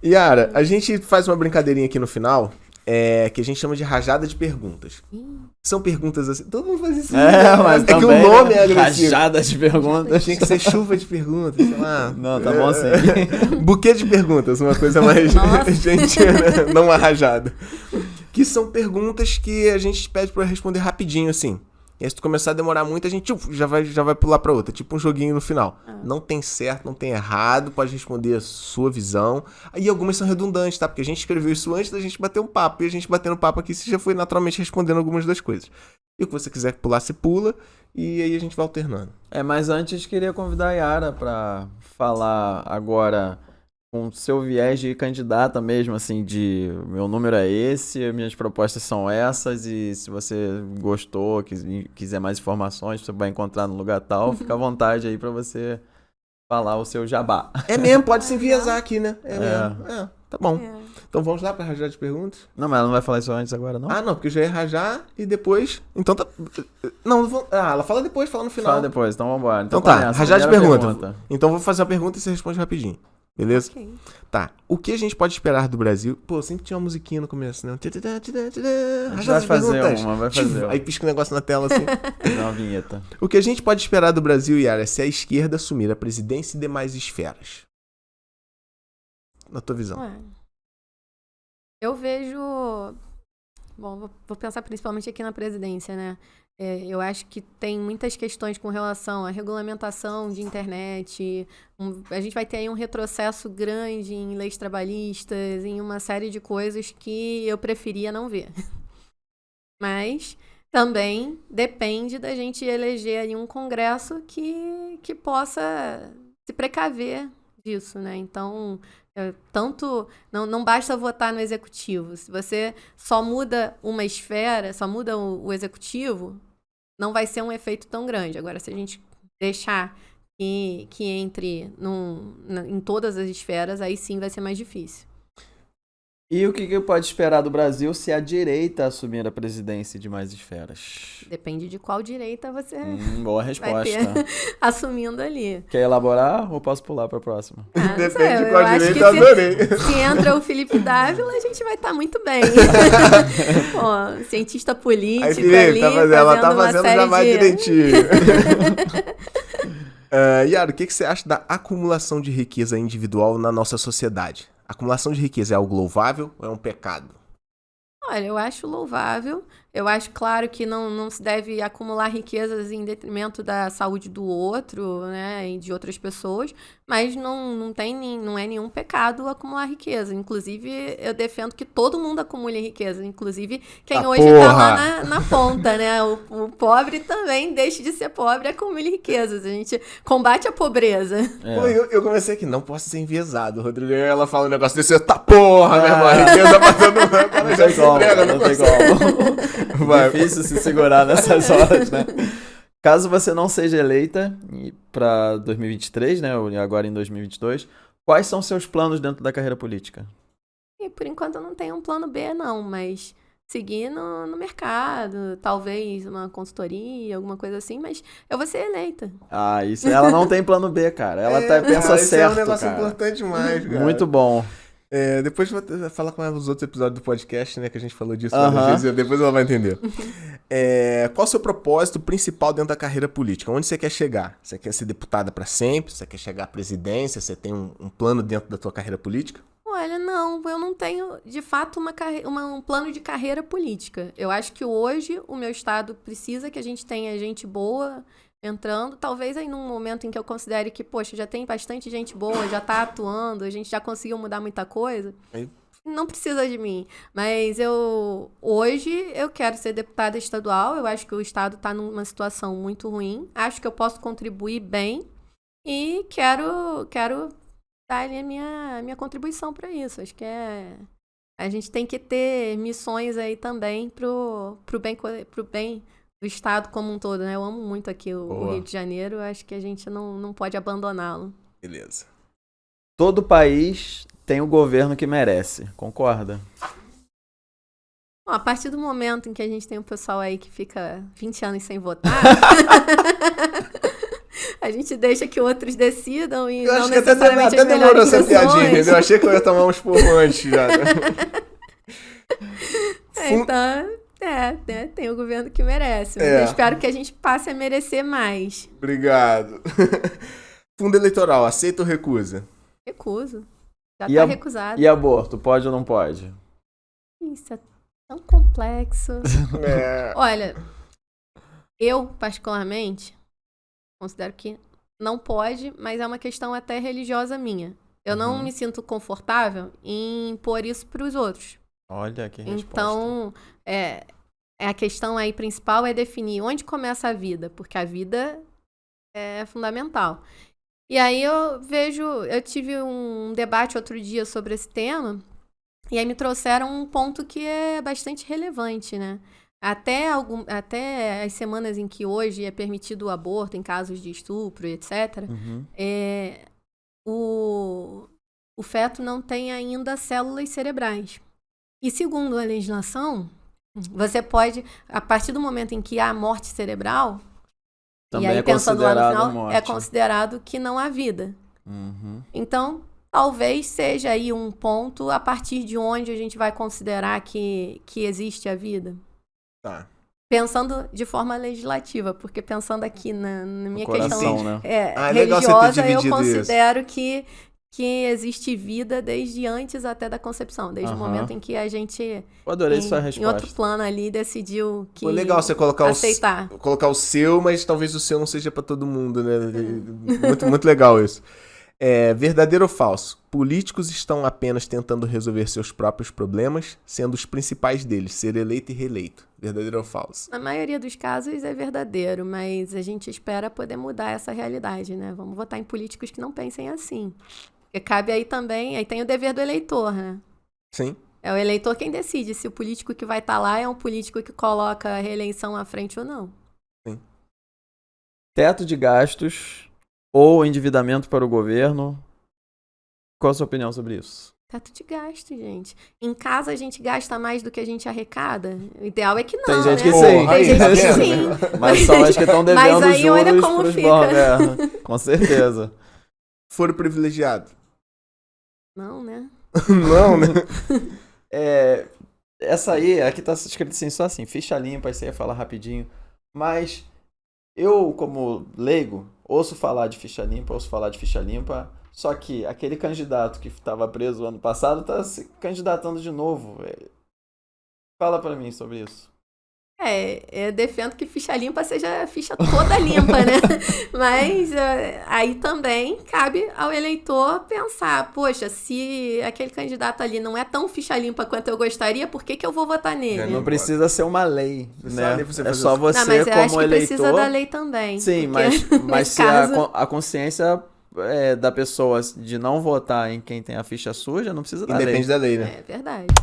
Yara, a gente faz uma brincadeirinha aqui no final, que a gente chama de rajada de perguntas. São perguntas assim, todo mundo faz isso. Mas é também, que o nome é agressivo. Rajada de perguntas. Tinha que ser chuva de perguntas, sei lá. Não, tá bom assim. Buquê de perguntas, uma coisa mais gentil, né? Não uma rajada. Que são perguntas que a gente pede pra responder rapidinho, assim. E aí, se tu começar a demorar muito, a gente já vai pular pra outra. Tipo um joguinho no final. Não tem certo, não tem errado, pode responder a sua visão. Aí algumas são redundantes, tá? Porque a gente escreveu isso antes da gente bater um papo. E a gente batendo papo aqui, você já foi naturalmente respondendo algumas das coisas. E o que você quiser pular, você pula. E aí a gente vai alternando. Mas antes queria convidar a Yara pra falar agora com o seu viés de candidata mesmo, assim, de meu número é esse, minhas propostas são essas, e se você gostou, quiser mais informações, você vai encontrar no lugar tal, fica à vontade aí pra você falar o seu jabá. É mesmo, pode se enviesar aqui, né? Mesmo. Tá bom. Então vamos lá pra rajar de perguntas? Não, mas ela não vai falar isso antes agora, não? Não, porque eu já ia rajar e depois... Então tá... Não, ela fala depois, fala no final. Fala depois, então vambora. Então tá, rajar de pergunta. Então eu vou fazer a pergunta e você responde rapidinho. Beleza? Okay. Tá. O que a gente pode esperar do Brasil? Pô, sempre tinha uma musiquinha no começo, né? Vai fazer uma. Aí pisca um negócio na tela assim. Fazer uma vinheta. O que a gente pode esperar do Brasil, Yara, é se a esquerda assumir a presidência e demais esferas? Na tua visão. Eu vejo... Bom, vou pensar principalmente aqui na presidência, né? Eu acho que tem muitas questões com relação à regulamentação de internet. A gente vai ter aí um retrocesso grande em leis trabalhistas, em uma série de coisas que eu preferia não ver. Mas também depende da gente eleger ali um congresso que possa se precaver disso, né? Então... não basta votar no executivo. Se você só muda uma esfera, só muda o executivo, não vai ser um efeito tão grande. Agora, se a gente deixar que entre em todas as esferas, aí sim vai ser mais difícil. E o que pode esperar do Brasil se a direita assumir a presidência de mais esferas? Depende de qual direita você boa resposta. vai ter assumindo ali. Quer elaborar ou posso pular para a próxima? Depende de qual direita, eu adorei. Se entra o Felipe Dávila, a gente vai estar muito bem. Pô, cientista político aí, Felipe, ali, ela tá fazendo já mais de... direitinho. Yara, o que você acha da acumulação de riqueza individual na nossa sociedade? A acumulação de riqueza é algo louvável ou é um pecado? Olha, eu acho louvável. Eu acho, claro, que não se deve acumular riquezas em detrimento da saúde do outro, né, e de outras pessoas, mas não é nenhum pecado acumular riqueza. Inclusive, eu defendo que todo mundo acumule riqueza, inclusive quem hoje está lá na ponta, né? O pobre também deixe de ser pobre e acumule riquezas. A gente combate a pobreza. Pô, eu comecei aqui, não posso ser enviesado. Rodrigo, ela fala um negócio desse, tá porra, meu irmão, a riqueza batendo no cara, não tem como, não tem como. Difícil se segurar nessas horas, né? Caso você não seja eleita para 2023, né, ou agora em 2022, quais são seus planos dentro da carreira política? E por enquanto eu não tenho um plano B, não, mas seguir no mercado, talvez uma consultoria, alguma coisa assim, mas eu vou ser eleita. Isso, ela não tem plano B, cara. Ela pensa certo, é um negócio cara. importante demais, cara. Muito bom. Depois eu vou falar com ela nos outros episódios do podcast, né? Que a gente falou disso várias vezes, depois ela vai entender. Qual o seu propósito principal dentro da carreira política? Onde você quer chegar? Você quer ser deputada para sempre? Você quer chegar à presidência? Você tem um plano dentro da tua carreira política? Olha, não, eu não tenho, de fato, um plano de carreira política. Eu acho que hoje o meu estado precisa que a gente tenha gente boa entrando, talvez aí num momento em que eu considere que, poxa, já tem bastante gente boa, já tá atuando, a gente já conseguiu mudar muita coisa, não precisa de mim. Mas hoje eu quero ser deputada estadual, eu acho que o estado tá numa situação muito ruim, acho que eu posso contribuir bem e quero dar ali a minha contribuição para isso. Acho que a gente tem que ter missões aí também pro bem do estado como um todo, né? Eu amo muito aqui o Rio de Janeiro, acho que a gente não pode abandoná-lo. Beleza. Todo país tem o governo que merece, concorda? Bom, a partir do momento em que a gente tem um pessoal aí que fica 20 anos sem votar, A gente deixa que outros decidam e Eu não acho que até necessariamente as demorou melhores essa piadinha, decisões. entendeu? Eu achei que eu ia tomar uns porros antes já. Né? Então, né, tem o governo que merece. Mas eu espero que a gente passe a merecer mais. Obrigado. Fundo eleitoral, aceita ou recusa? Recuso. Já E tá a- recusado. E aborto, pode ou não pode? Isso é tão complexo. É. Olha, eu, particularmente, considero que não pode, mas é uma questão até religiosa minha. Eu não me sinto confortável em impor isso para os outros. Olha que resposta. Então, a questão aí principal é definir onde começa a vida, porque a vida é fundamental. E aí eu tive um debate outro dia sobre esse tema, e aí me trouxeram um ponto que é bastante relevante, né? Até as semanas em que hoje é permitido o aborto em casos de estupro, etc., Uhum. o feto não tem ainda células cerebrais. E segundo a legislação, você pode, a partir do momento em que há morte cerebral, Também e aí é pensando lá no considerado final, morte. é considerado que não há vida. Uhum. Então, talvez seja aí um ponto a partir de onde a gente vai considerar que existe a vida. Tá. Pensando de forma legislativa, porque pensando aqui na minha Coração, questão né? É legal você ter religiosa, eu dividido isso. considero que existe vida desde antes até da concepção, desde o Aham. momento em que a gente, Eu adorei sua em resposta. outro plano ali, decidiu que Foi legal você colocar aceitar. colocar o seu, mas talvez o seu não seja pra todo mundo, né? Muito, muito legal isso. Verdadeiro ou falso? Políticos estão apenas tentando resolver seus próprios problemas, sendo os principais deles ser eleito e reeleito. Verdadeiro ou falso? Na maioria dos casos é verdadeiro, mas a gente espera poder mudar essa realidade, né? Vamos votar em políticos que não pensem assim. Porque cabe aí também, aí tem o dever do eleitor, né? Sim. É o eleitor quem decide se o político que vai estar lá é um político que coloca a reeleição à frente ou não. Teto de gastos ou endividamento para o governo. Qual a sua opinião sobre isso? Teto de gasto, gente. Em casa a gente gasta mais do que a gente arrecada? O ideal é que não, Tem gente né? que Pô, sim. aí, Tem tá gente que vendo? sim. Mas são as que estão devendo Mas aí juros olha como pros fica. bancos. Com certeza. Foro privilegiado? Não, né? Não, né? Essa aí, aqui tá escrito assim, só assim, ficha limpa, isso aí ia falar rapidinho. Mas eu, como leigo, ouço falar de ficha limpa, só que aquele candidato que estava preso ano passado tá se candidatando de novo. Fala pra mim sobre isso. Eu defendo que ficha limpa seja a ficha toda limpa, né? Mas aí também cabe ao eleitor pensar, poxa, se aquele candidato ali não é tão ficha limpa quanto eu gostaria, por que eu vou votar nele? Não precisa ser uma lei, né? lei pra você É fazer só isso. você Não, mas eu acho como que eleitor. precisa da lei também. Sim, porque mas nesse se caso, a consciência da pessoa de não votar em quem tem a ficha suja, não precisa da lei. Independe da lei, né? é verdade.